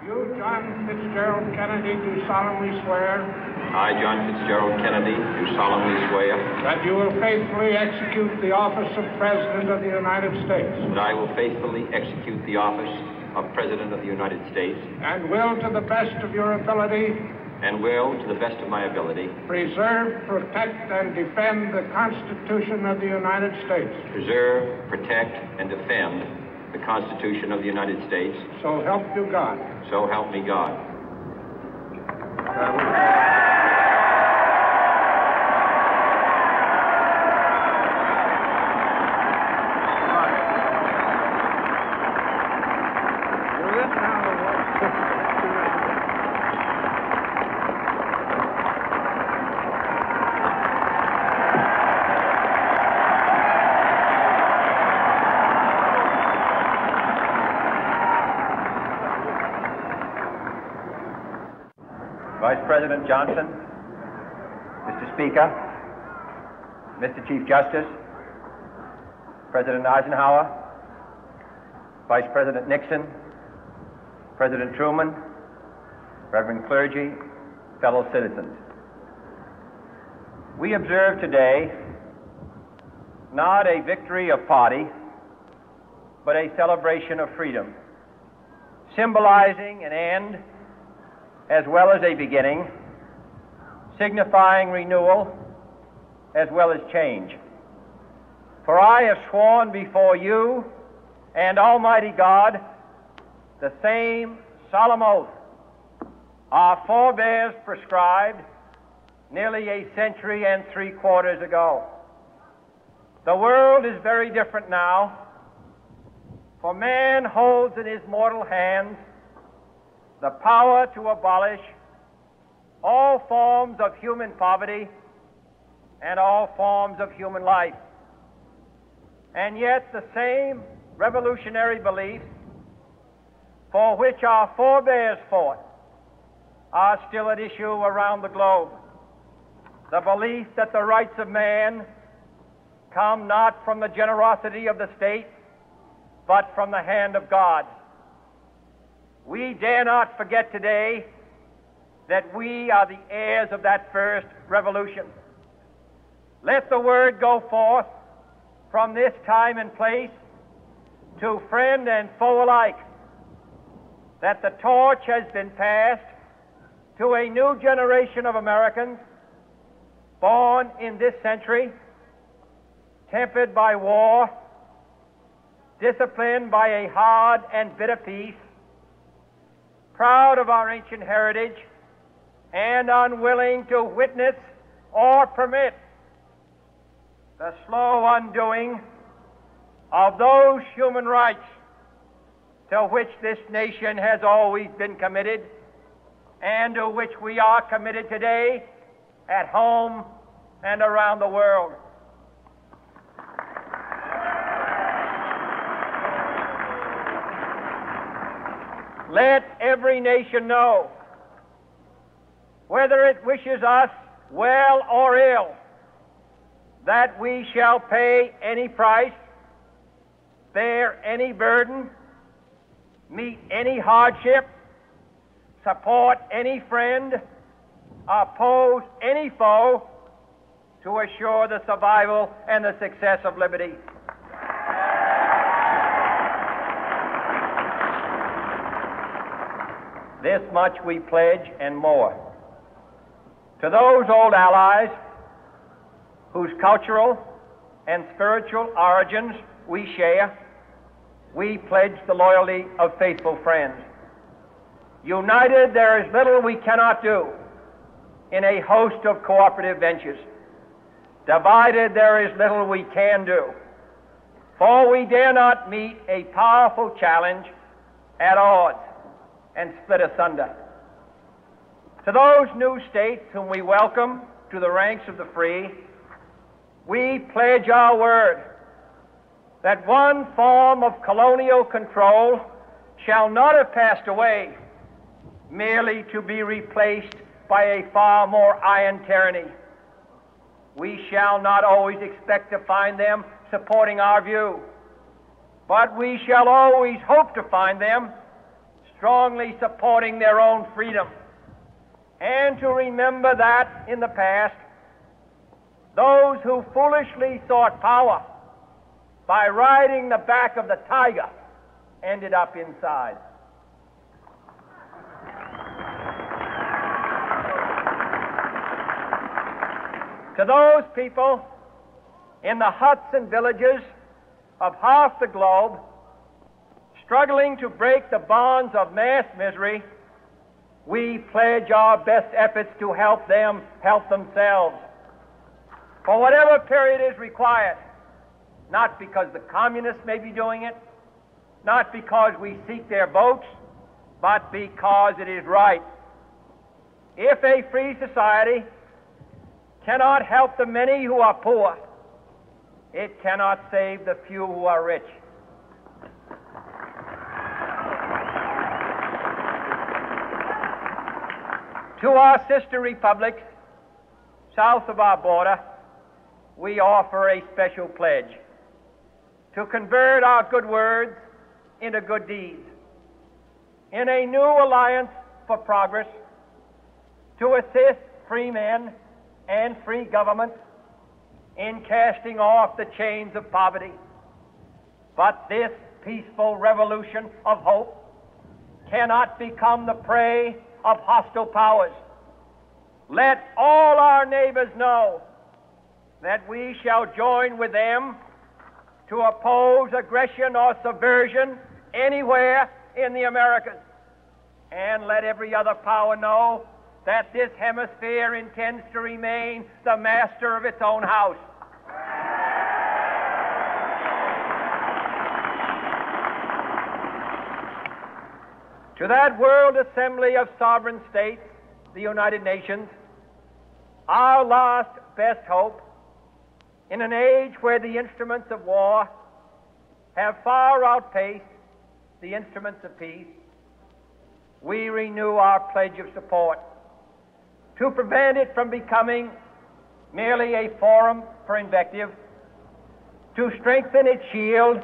You, John Fitzgerald Kennedy, do solemnly swear. I, John Fitzgerald Kennedy, do solemnly swear. That you will faithfully execute the office of President of the United States. That I will faithfully execute the office of President of the United States. And will, to the best of your ability. And will, to the best of my ability. Preserve, protect, and defend the Constitution of the United States. Preserve, protect, and defend the Constitution of the United States. So help you God. So help me God. Vice President Johnson, Mr. Speaker, Mr. Chief Justice, President Eisenhower, Vice President Nixon, President Truman, Reverend clergy, fellow citizens. We observe today not a victory of party, but a celebration of freedom, symbolizing an end as well as a beginning, signifying renewal as well as change. For I have sworn before you and Almighty God the same solemn oath our forebears prescribed nearly a century and 3/4 ago. The world is very different now, for man holds in his mortal hands the power to abolish all forms of human poverty and all forms of human life. And yet the same revolutionary beliefs for which our forebears fought are still at issue around the globe. The belief that the rights of man come not from the generosity of the state, but from the hand of God. We dare not forget today that we are the heirs of that first revolution. Let the word go forth from this time and place to friend and foe alike that the torch has been passed to a new generation of Americans born in this century, tempered by war, disciplined by a hard and bitter peace, proud of our ancient heritage, and unwilling to witness or permit the slow undoing of those human rights to which this nation has always been committed and to which we are committed today at home and around the world. Let every nation know, whether it wishes us well or ill, that we shall pay any price, bear any burden, meet any hardship, support any friend, oppose any foe to assure the survival and the success of liberty. This much we pledge and more. To those old allies whose cultural and spiritual origins we share, we pledge the loyalty of faithful friends. United, there is little we cannot do in a host of cooperative ventures. Divided, there is little we can do, for we dare not meet a powerful challenge at odds and split asunder. To those new states whom we welcome to the ranks of the free, we pledge our word that one form of colonial control shall not have passed away merely to be replaced by a far more iron tyranny. We shall not always expect to find them supporting our view, but we shall always hope to find them strongly supporting their own freedom, and to remember that in the past, those who foolishly sought power by riding the back of the tiger ended up inside. To those people in the huts and villages of half the globe struggling to break the bonds of mass misery, we pledge our best efforts to help them help themselves for whatever period is required, not because the communists may be doing it, not because we seek their votes, but because it is right. If a free society cannot help the many who are poor, it cannot save the few who are rich. To our sister republics south of our border, we offer a special pledge to convert our good words into good deeds, in a new alliance for progress, to assist free men and free governments in casting off the chains of poverty. But this peaceful revolution of hope cannot become the prey of hostile powers. Let all our neighbors know that we shall join with them to oppose aggression or subversion anywhere in the Americas. And let every other power know that this hemisphere intends to remain the master of its own house. To that World Assembly of Sovereign States, the United Nations, our last best hope, in an age where the instruments of war have far outpaced the instruments of peace, we renew our pledge of support to prevent it from becoming merely a forum for invective, to strengthen its shield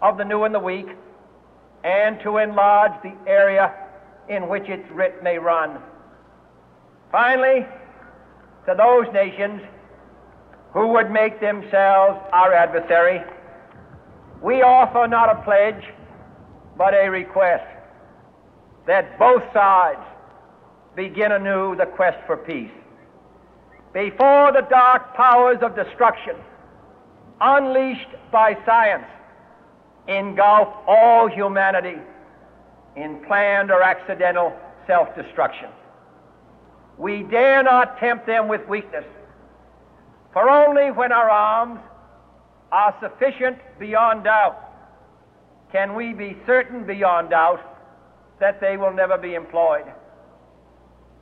of the new and the weak, and to enlarge the area in which its writ may run. Finally, to those nations who would make themselves our adversary, we offer not a pledge, but a request that both sides begin anew the quest for peace. Before the dark powers of destruction, unleashed by science, engulf all humanity in planned or accidental self-destruction, we dare not tempt them with weakness, for only when our arms are sufficient beyond doubt can we be certain beyond doubt that they will never be employed.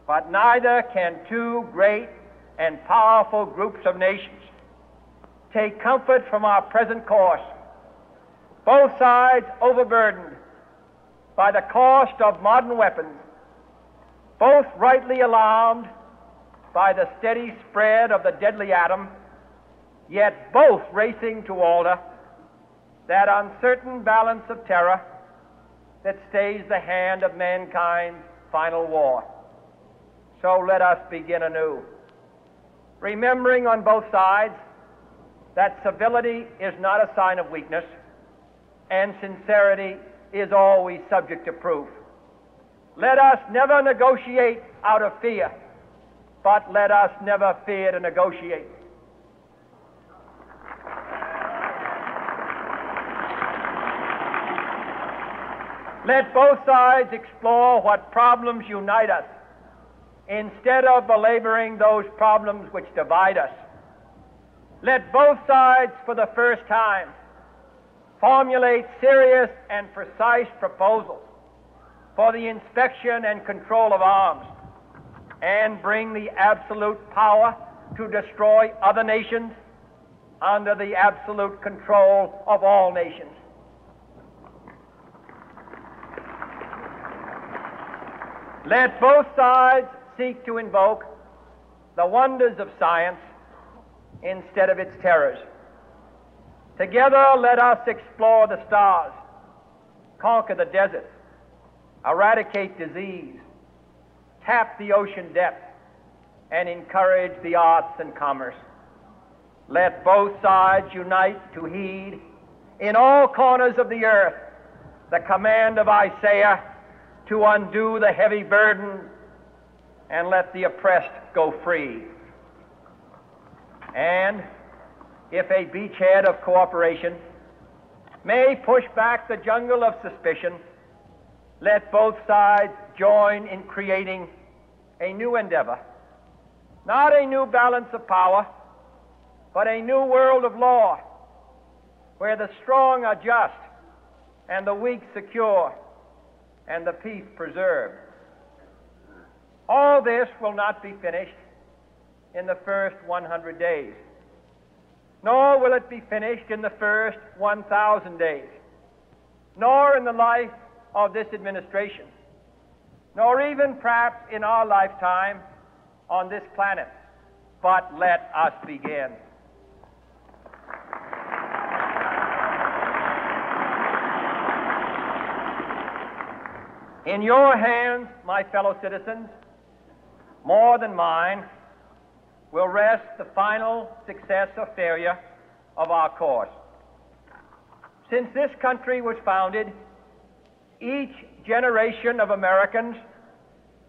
But neither can two great and powerful groups of nations take comfort from our present course, both sides overburdened by the cost of modern weapons, both rightly alarmed by the steady spread of the deadly atom, yet both racing to alter that uncertain balance of terror that stays the hand of mankind's final war. So let us begin anew, remembering on both sides that civility is not a sign of weakness, and sincerity is always subject to proof. Let us never negotiate out of fear, but let us never fear to negotiate. Let both sides explore what problems unite us, instead of belaboring those problems which divide us. Let both sides, for the first time, formulate serious and precise proposals for the inspection and control of arms, and bring the absolute power to destroy other nations under the absolute control of all nations. Let both sides seek to invoke the wonders of science instead of its terrors. Together, let us explore the stars, conquer the deserts, eradicate disease, tap the ocean depths, and encourage the arts and commerce. Let both sides unite to heed in all corners of the earth the command of Isaiah to undo the heavy burden and let the oppressed go free. And if a beachhead of cooperation may push back the jungle of suspicion, let both sides join in creating a new endeavor, not a new balance of power, but a new world of law, where the strong are just and the weak secure and the peace preserved. All this will not be finished in the first 100 days, nor will it be finished in the first 1,000 days, nor in the life of this administration, nor even perhaps in our lifetime on this planet. But let us begin. In your hands, my fellow citizens, more than mine, will rest the final success or failure of our course. Since this country was founded, each generation of Americans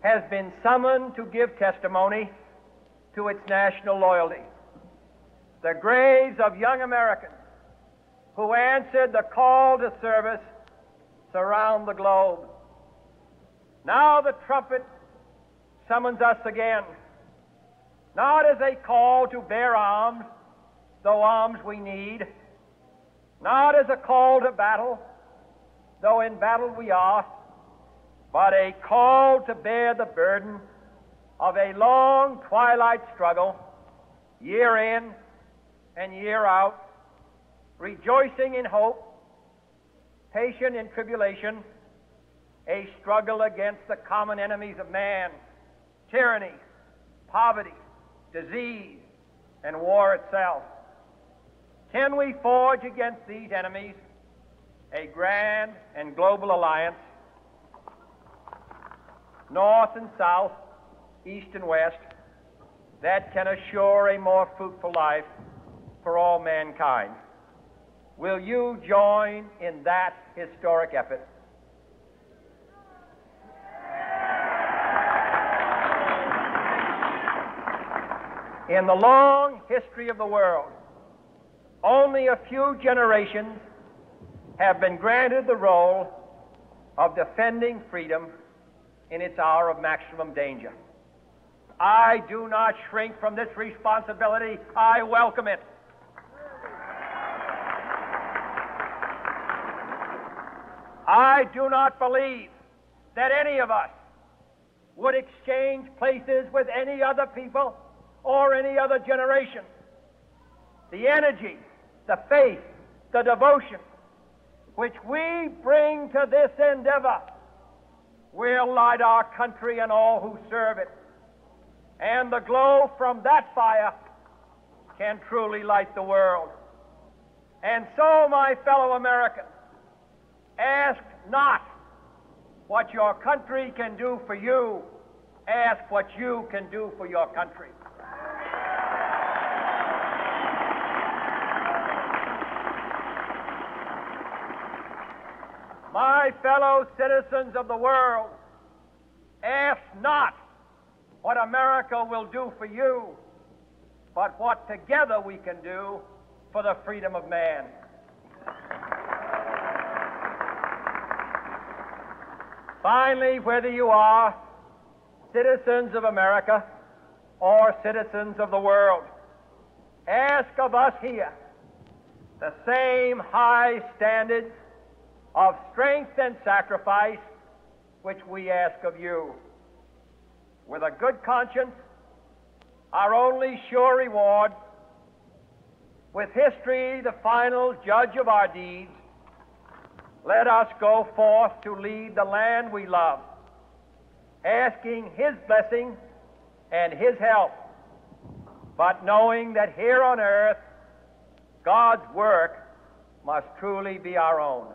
has been summoned to give testimony to its national loyalty. The graves of young Americans who answered the call to service surround the globe. Now the trumpet summons us again, not as a call to bear arms, though arms we need, not as a call to battle, though in battle we are, but a call to bear the burden of a long twilight struggle, year in and year out, rejoicing in hope, patient in tribulation, a struggle against the common enemies of man, tyranny, poverty, disease, and war itself. Can we forge against these enemies a grand and global alliance, north and south, east and west, that can assure a more fruitful life for all mankind? Will you join in that historic effort? In the long history of the world, only a few generations have been granted the role of defending freedom in its hour of maximum danger. I do not shrink from this responsibility. I welcome it. I do not believe that any of us would exchange places with any other people or any other generation. The energy, the faith, the devotion which we bring to this endeavor will light our country and all who serve it. And the glow from that fire can truly light the world. And so, my fellow Americans, ask not what your country can do for you, ask what you can do for your country. My fellow citizens of the world, ask not what America will do for you, but what together we can do for the freedom of man. Finally, whether you are citizens of America or citizens of the world, ask of us here the same high standards of strength and sacrifice which we ask of you. With a good conscience, our only sure reward, with history the final judge of our deeds, let us go forth to lead the land we love, asking His blessing and His help, but knowing that here on earth God's work must truly be our own.